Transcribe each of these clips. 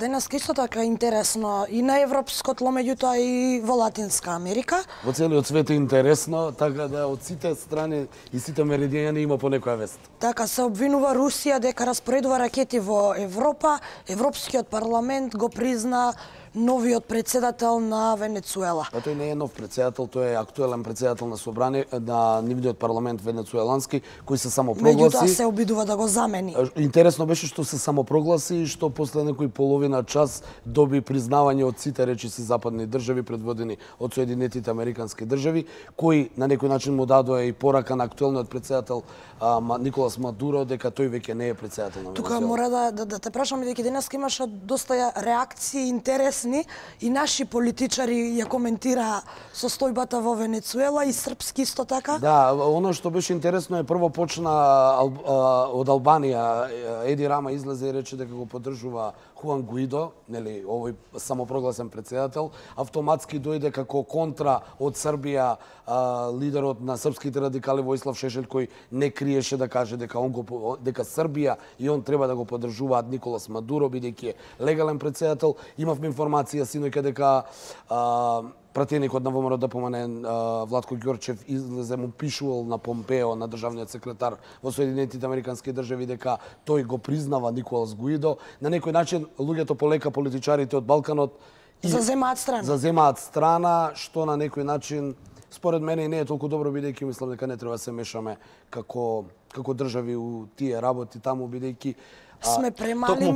Денеска исто така интересно и на европско тло, меѓутоа и во Латинска Америка. Во целиот свет е интересно, така да од сите страни и сите меридијани има по некоја вест. Така се обвинува Русија дека распоредува ракети во Европа. Европскиот парламент го призна новиот председател на Венецуела. Па тој не е нов председател, тој е актуелен председател на собрание на нивниот парламент венецуелански, кој се самопрогласи. Меѓутоа се обидува да го замени. Интересно беше што се самопрогласи и што после некој половина час доби признавање од сите речиси западни држави предводени од Соединетите Американски држави, кои на некој начин му дадоа и порака на актуелниот председател Николас Мадуро дека тој веќе не е председател на Венецуела. Тука мора да те прашам, бидејќи денеска имаше доста реакции интересни и наши политичари ја коментираа состојбата во Венецуела и српски исто така. Да, оно што беше интересно е прво почна од Албанија. Еди Рама излезе и рече дека го поддржува Хуан Гуидо, нели, овој самопрогласен председател, автоматски дојде како контра од Србија лидерот на српските радикали Војслав Шешелј, кој не криеше да каже дека Србија и он треба да го поддржуваат Николас Мадуро бидејќи е легален председател. Имавме информација синоќа дека пратеникот на ВМРО ДПМН Владко Ѓорчев излезе му пишувал на Помпео, на државниот секретар во Соединетите Американски држави, дека тој го признава Николас Гуидо. На некој начин луѓето полека, политичарите од Балканот заземаат страна, што на некој начин според мене не е толку добро, бидејќи мислам дека не треба да се мешаме како држави у тие работи таму, бидејќи сме премали,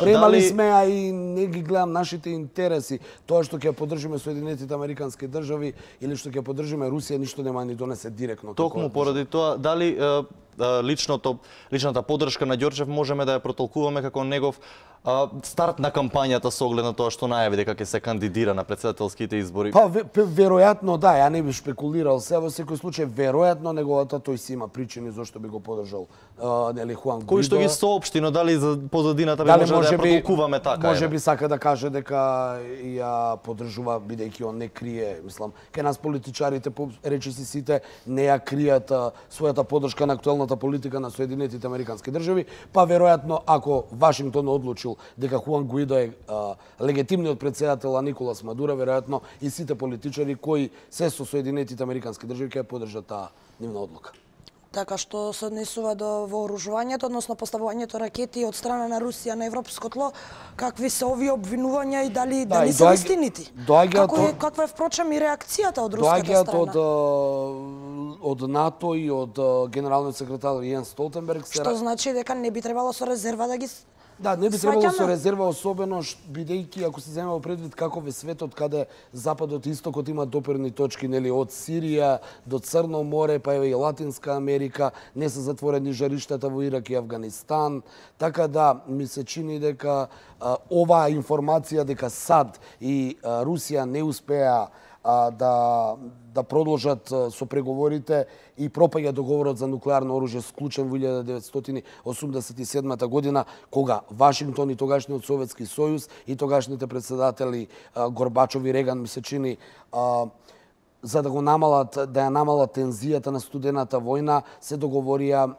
премали сме, а и не ги гледам нашите интереси. Тоа што ќе поддржиме Соединетите Американски држави или што ќе поддржиме Русија, ништо нема ни донесе директно. Токму поради тоа, дали личната поддршка на Ѓорчев можеме да ја протолкуваме како негов старт на кампањата со оглед на тоа што најави дека ќе се кандидира на председателските избори? Па веројатно да, ја не би шпекулирал се, во секој случај веројатно неговата тој си има причини зошто би го поддржал нели Хуан Гуидо. Кој што ги соопшти, но дали за позадината би може да ја протолкуваме така? Може би сака да каже дека ја поддржува бидејќи он не крие, мислам, кај нас политичарите речиси сите не ја кријат својата поддршка на актуелната политика на Соединетите Американски држави, па веројатно ако Вашингтон одлучил дека Хуан Гуидо е легитимниот председател, а Николас Мадуро, веројатно и сите политичари кои се со Соединетите Американски држави ќе поддржат таа нивна одлука. Така што се однесува до вооружувањето, односно поставувањето ракети од страна на Русија на европско тло, какви се овие обвинувања и дали се вистинити? Каква е впрочем и реакцијата од руската страна? Доаѓаат од НАТО и од генералниот секретар Јенс Столтенберг. Што значи дека не би требало со резерва да ги Да, не би требало со резерва, особено бидејќи ако се земе во предвид каков е светот, каде Западот и Истокот имаат доперни точки, нели, од Сирија до Црно море, па еве и Латинска Америка, не се затворени жариштата во Ирак и Авганистан, така да ми се чини дека оваа информација дека САД и Русија не успеа да продолжат со преговорите и пропаѓа договорот за нуклеарно оружје склучен во 1987 година, кога Вашингтон и тогашниот Советски сојуз и тогашните председатели Горбачов и Реган, ми се чини, за да ја намалат тензијата на студената војна, се договорија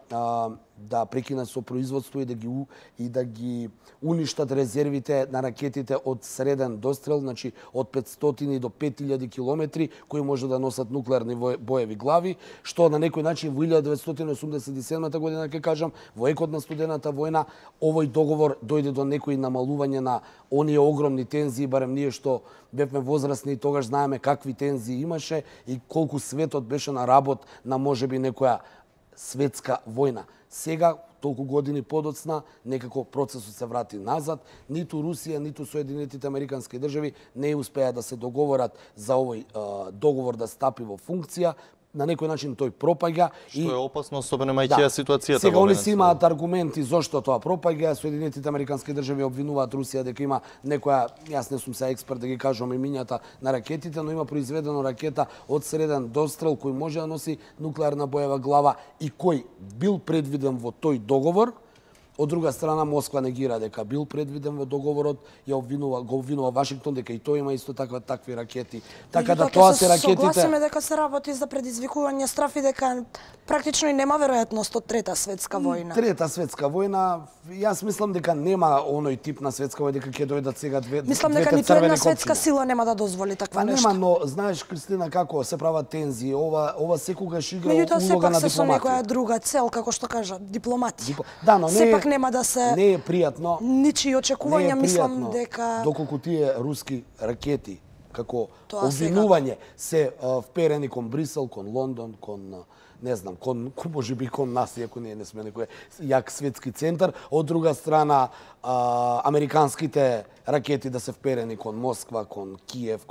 да прекинат со производство и да ги уништат резервите на ракетите од среден дострел, значи од 500 до 5000 километри, кои може да носат нуклеарни боеви глави, што на некој начин во 1987 година, ќе кажам, во екот на студената војна, овој договор дојде до некои намалување на оние огромни тензии, барем ние што бевме возрастни и тогаш знаеме какви тензии имаше и колку светот беше на работ на можеби некоја светска војна. Сега, толку години подоцна, некако процесот се врати назад. Ниту Русија, ниту Соединетите Американски држави не успеа да се договорат за овој договор да стапи во функција. На некој начин тој пропаѓа. Што е опасно, особено имајќи ситуацијата сега они си имаат аргументи зошто тоа пропаѓа. Соединетите Американски држави обвинуваат Русија дека има некоја, јас не сум се експерт да ги кажам имињата на ракетите, но има произведено ракета од среден дострел кој може да носи нуклеарна боева глава и кој бил предвиден во тој договор, Од друга страна, Москва негира дека бил предвиден во договорот, го обвинува Вашингтон дека и тој има исто такви ракети. Така да тоа се ракетите. Согласиме дека се работи за предизвикување страв и дека практично и нема веројатност од Трета светска војна. Трета светска војна, јас мислам дека нема оној тип на светска војна дека ќе дојдат сега двете црвени копчиња. Мислам дека ниту една светска сила нема да дозволи таква нешто. Нема, но знаеш, Кристина, како се прават тензии, ова секогаш игра улога на дипломатија. Меѓутоа, сепак се со некоја друга цел, како што кажа, дипломатија. Да, но сепак нема да се не е пријатно. Ничии очекувања, мислам дека доколку тие руски ракети како обвинување се вперени кон Брисел, кон Лондон, кон не знам, кон можеби кон нас, иако не сме некој јак светски центар, од друга страна американските ракети да се вперени кон Москва, кон Киев,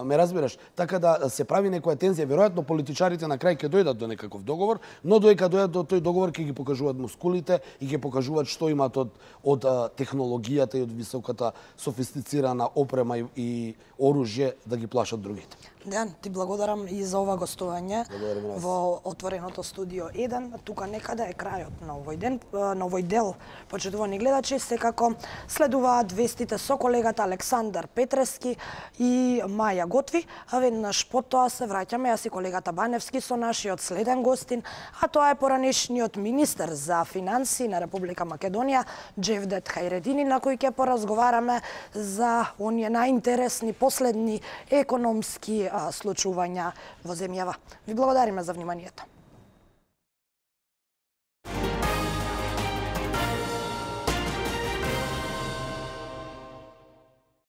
ме разбираш, така да се прави некоја тензија, веројатно политичарите на крај ќе дојдат до некаков договор, но додека дојдат до тој договор ќе ги покажуваат мускулите и ќе покажуваат што имаат од технологијата и од високата софистицирана опрема и оружје да ги плашат другите. Дејан, ти благодарам и за ова гостување во отвореното студио 1. Тука некаде е крајот на овој ден, на овој дел. Почитувани гледачи, секако следуваат вестите со колегата Александар Петрески и Маја Готви, а веднаш потоа се враќаме јас и колегата Баневски со нашиот следен гостин, а тоа е поранешниот министер за финансии на Република Македонија, Джевдет Хајредини, на кој ќе поразговараме за оние најинтересни последни економски случувања во земјава. Ви благодариме за вниманието.